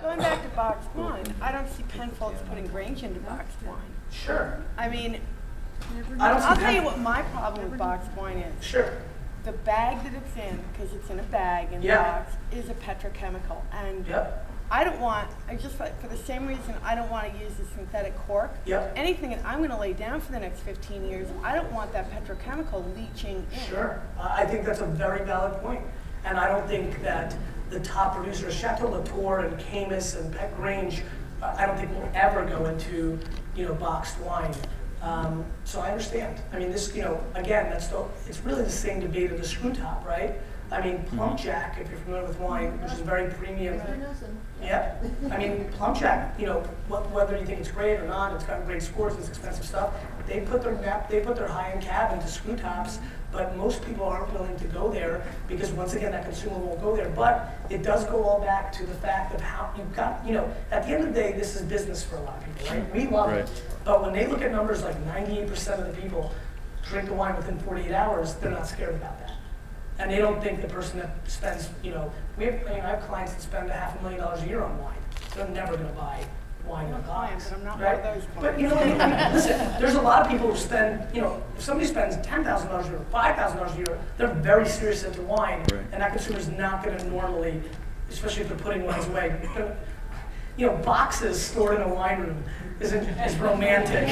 Going back to boxed wine, I don't see Penfolds putting Grange into boxed wine. Sure. I mean, I don't see I'll tell you what my problem with boxed wine is. Sure. The bag that it's in, because it's in a bag and box, is a petrochemical. And I don't want, for the same reason I don't want to use the synthetic cork. Anything that I'm going to lay down for the next 15 years, I don't want that petrochemical leaching in. Sure. I think that's a very valid point. And I don't think that the top producers, Chateau Latour and Caymus and Pet Grange, I don't think will ever go into, boxed wine. So I understand. I mean, this, again, it's really the same debate of the screw top, right? I mean, Plum Jack, if you're familiar with wine, which is very premium. Yeah. I mean, Plum Jack, whether you think it's great or not, it's got great scores, it's expensive stuff. They put their high-end cab into screw tops, but most people aren't willing to go there because, once again, that consumer won't go there. But it does go all back to the fact of how you've got, at the end of the day, this is business for a lot of people, right? We love it. But when they look at numbers like 98% of the people drink the wine within 48 hours, they're not scared about that. And they don't think the person that spends, I have clients that spend $500,000 a year on wine. They're never going to buy wine in a box. But I'm not one of those clients. But listen, there's a lot of people who spend, if somebody spends $10,000 a year, $5,000 a year, they're very serious into wine, and that consumer is not going to normally, especially if they're putting wines away. Boxes stored in a wine room isn't as romantic.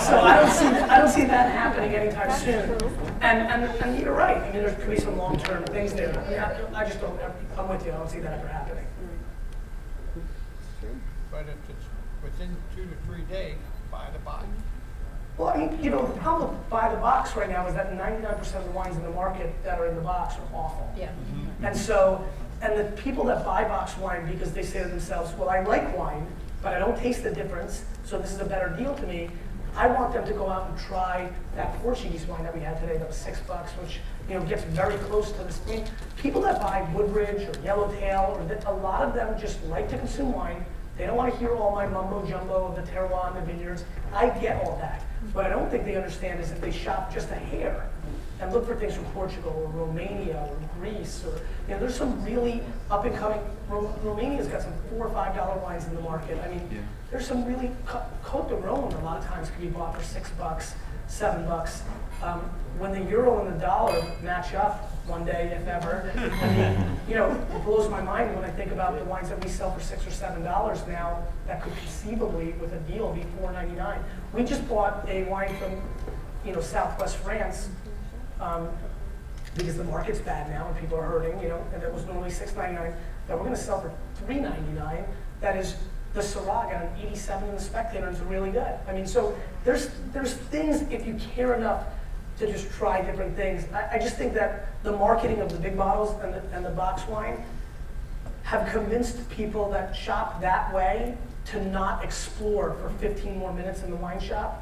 So I don't see that happening anytime soon. And you're right. I mean, there could be some long-term things there. I just don't. I'm with you. I don't see that ever happening. But if it's within 2 to 3 days, buy the box. Well, I mean, the problem with buy the box right now is that 99% of the wines in the market that are in the box are awful. Yeah. And so, and the people that buy box wine because they say to themselves, well, I like wine, but I don't taste the difference, so this is a better deal to me. I want them to go out and try that Portuguese wine that we had today that was $6, which gets very close to this. I mean, people that buy Woodbridge or Yellowtail, a lot of them just like to consume wine. They don't want to hear all my mumbo jumbo of the terroir and the vineyards. I get all that. What I don't think they understand is if they shop just a hair and look for things from Portugal or Romania or Greece, or there's some really up and coming. Romania's got some $4 or $5 wines in the market. I mean, there's some really Côte de Rhone a lot of times can be bought for $6, $7. When the euro and the dollar match up one day, if ever, I mean, it blows my mind when I think about the wines that we sell for $6 or $7 now that could conceivably, with a deal, be $4.99. We just bought a wine from, Southwest France. Because the market's bad now and people are hurting, and it was normally $6.99, that we're going to sell for $3.99. That is the Syrah got an 87 in the Spectator, and it's really good. I mean, so there's things, if you care enough to just try different things. I just think that the marketing of the big bottles and the box wine have convinced people that shop that way to not explore for 15 more minutes in the wine shop,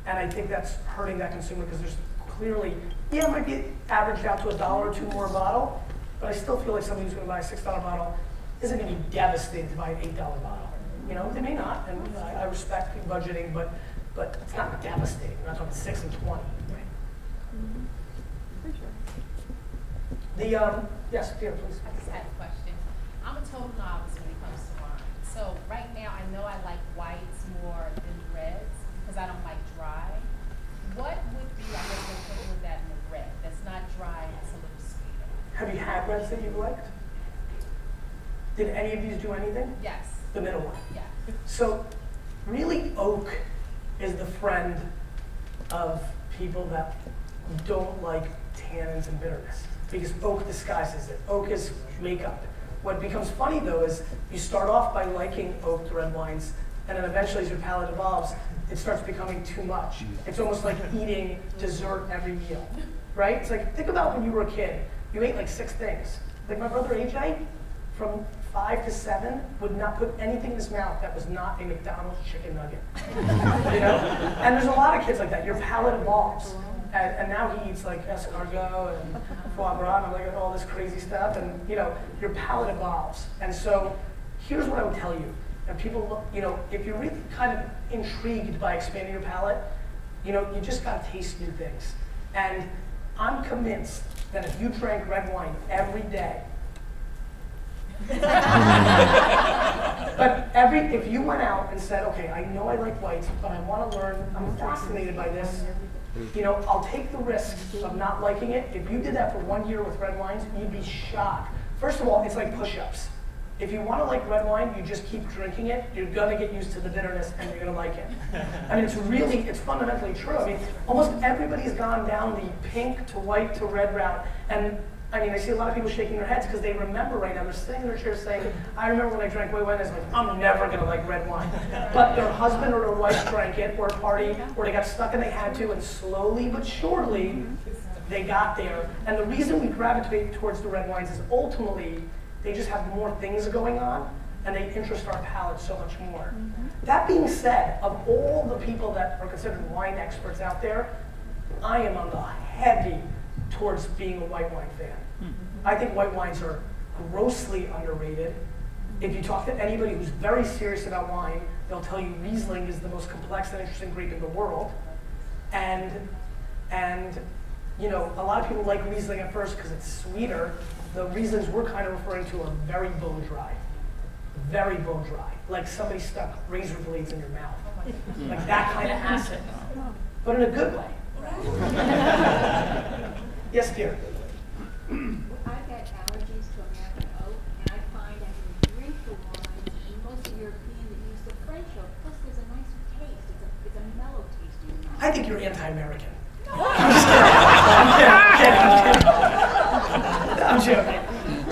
and I think that's hurting that consumer because there's clearly, it might be averaged out to $1 or $2 more a bottle, but I still feel like somebody who's going to buy a $6 bottle isn't going to be devastated to buy an $8 bottle. They may not, and I respect budgeting, but it's not devastating. We're not talking 6 and 20. Right? For sure. Yes, Peter, please. I just had a question. I'm a total novice when it comes to wine. So right now, I know I like whites more than reds because I don't like dry. What would be, I guess, the equivalent of that in a red that's not dry and it's a little sweeter? Have you had reds that you've liked? Did any of these do anything? Yes. The middle one? Yeah. So really, oak is the friend of people that don't like tannins and bitterness because oak disguises it. Oak is makeup. What becomes funny though is you start off by liking oaked red wines, and then eventually as your palate evolves, it starts becoming too much. It's almost like eating dessert every meal, right? It's like, think about when you were a kid. You ate like 6 things. Like my brother AJ, from 5 to 7, would not put anything in his mouth that was not a McDonald's chicken nugget. And there's a lot of kids like that. Your palate evolves. And now he eats like escargot and foie gras and like all this crazy stuff, and your palate evolves. And so here's what I would tell you. And people, if you're really kind of intrigued by expanding your palate, you just gotta taste new things. And I'm convinced that if you drank red wine every day, But if you went out and said, okay, I know I like whites, but I want to learn, I'm fascinated by this, you know, I'll take the risk of not liking it. If you did that for 1 year with red wines, you'd be shocked. First of all, it's like push-ups. If you want to like red wine, you just keep drinking it, you're gonna get used to the bitterness and you're gonna like it. I mean, it's fundamentally true. I mean, almost everybody's gone down the pink to white to red route. And I mean, I see a lot of people shaking their heads because they remember right now. They're sitting in their chair saying, I remember when I drank white wine, I was like, I'm never gonna like red wine. But their husband or their wife drank it, or a party, or they got stuck and they had to, and slowly but surely, they got there. And the reason we gravitate towards the red wines is ultimately, they just have more things going on, and they interest our palate so much more. That being said, of all the people that are considered wine experts out there, I am on the heavy towards being a white wine fan. I think white wines are grossly underrated. If you talk to anybody who's very serious about wine, they'll tell you Riesling is the most complex and interesting grape in the world. And you know, a lot of people like Riesling at first because it's sweeter. The Rieslings we're kind of referring to are very bone dry. Very bone dry. Like somebody stuck razor blades in your mouth. Like that kind of acid. But in a good way. Yes, dear. I've had allergies to American oak, and I find that when you drink the wine, and most of Europeans that use the French oak, plus there's a nicer taste. It's a mellow taste in your mouth. I think you're anti-American. I'm just kidding. I'm joking.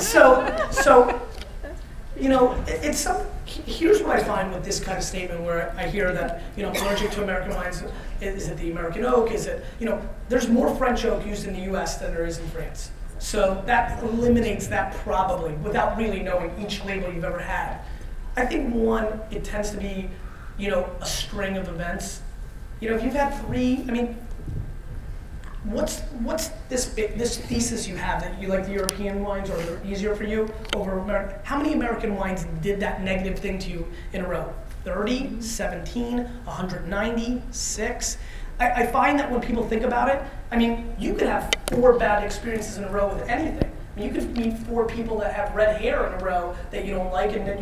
So, you know, here's what I find with this kind of statement where I hear that, you know, I'm allergic to American wines. Is it the American oak? Is it, you know, there's more French oak used in the US than there is in France. So that eliminates that probably without really knowing each label you've ever had. I think one, it tends to be, you know, a string of events. You know, if you've had 3, I mean, what's this thesis you have that you like the European wines or they're easier for you over American? How many American wines did that negative thing to you in a row? 30, 17, 190, 6? I find that when people think about it, I mean, you could have 4 bad experiences in a row with anything. I mean, you could meet 4 people that have red hair in a row that you don't like, and then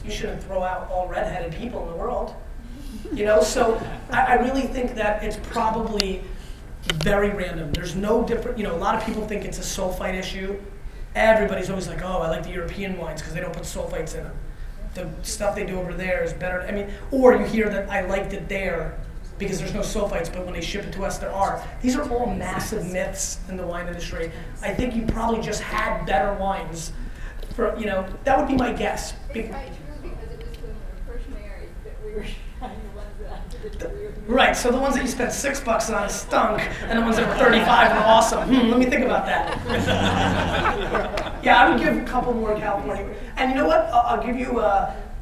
you shouldn't throw out all redheaded people in the world. You know, so I really think that it's probably very random. There's no different, you know, a lot of people think it's a sulfite issue. Everybody's always like, oh, I like the European wines because they don't put sulfites in them. The stuff they do over there is better. I mean, or you hear that I liked it there because there's no sulfites, but when they ship it to us, there are. These are all massive myths in the wine industry. I think you probably just had better wines. For, you know, that would be my guess. It's quite true because it was when we were first married that we were trying the ones that I did. Right, so the ones that you spent $6 on stunk, and the ones that were 35 were awesome. Let me think about that. Yeah, I would give a couple more California. And you know what? I'll give you,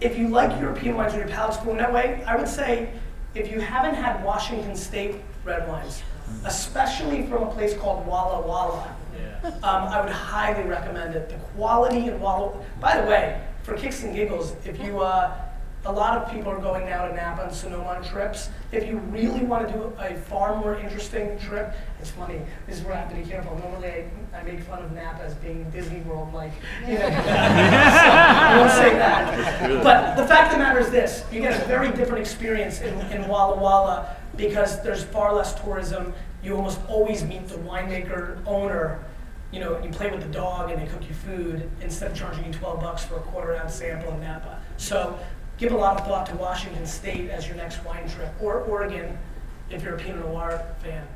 if you like European wines or your palate's formed that way, I would say if you haven't had Washington State red wines, especially from a place called Walla Walla, I would highly recommend it. The quality in Walla, by the way, for kicks and giggles, if you, a lot of people are going now to Napa and Sonoma on trips. If you really want to do a far more interesting trip, it's funny, this is where I have to be careful. Normally I make fun of Napa as being Disney World, like, you know, so I won't say that. But the fact of the matter is this, you get a very different experience in Walla Walla because there's far less tourism. You almost always meet the winemaker owner. You know, you play with the dog and they cook you food instead of charging you $12 for a quarter-ounce sample in Napa. So give a lot of thought to Washington State as your next wine trip, or Oregon if you're a Pinot Noir fan.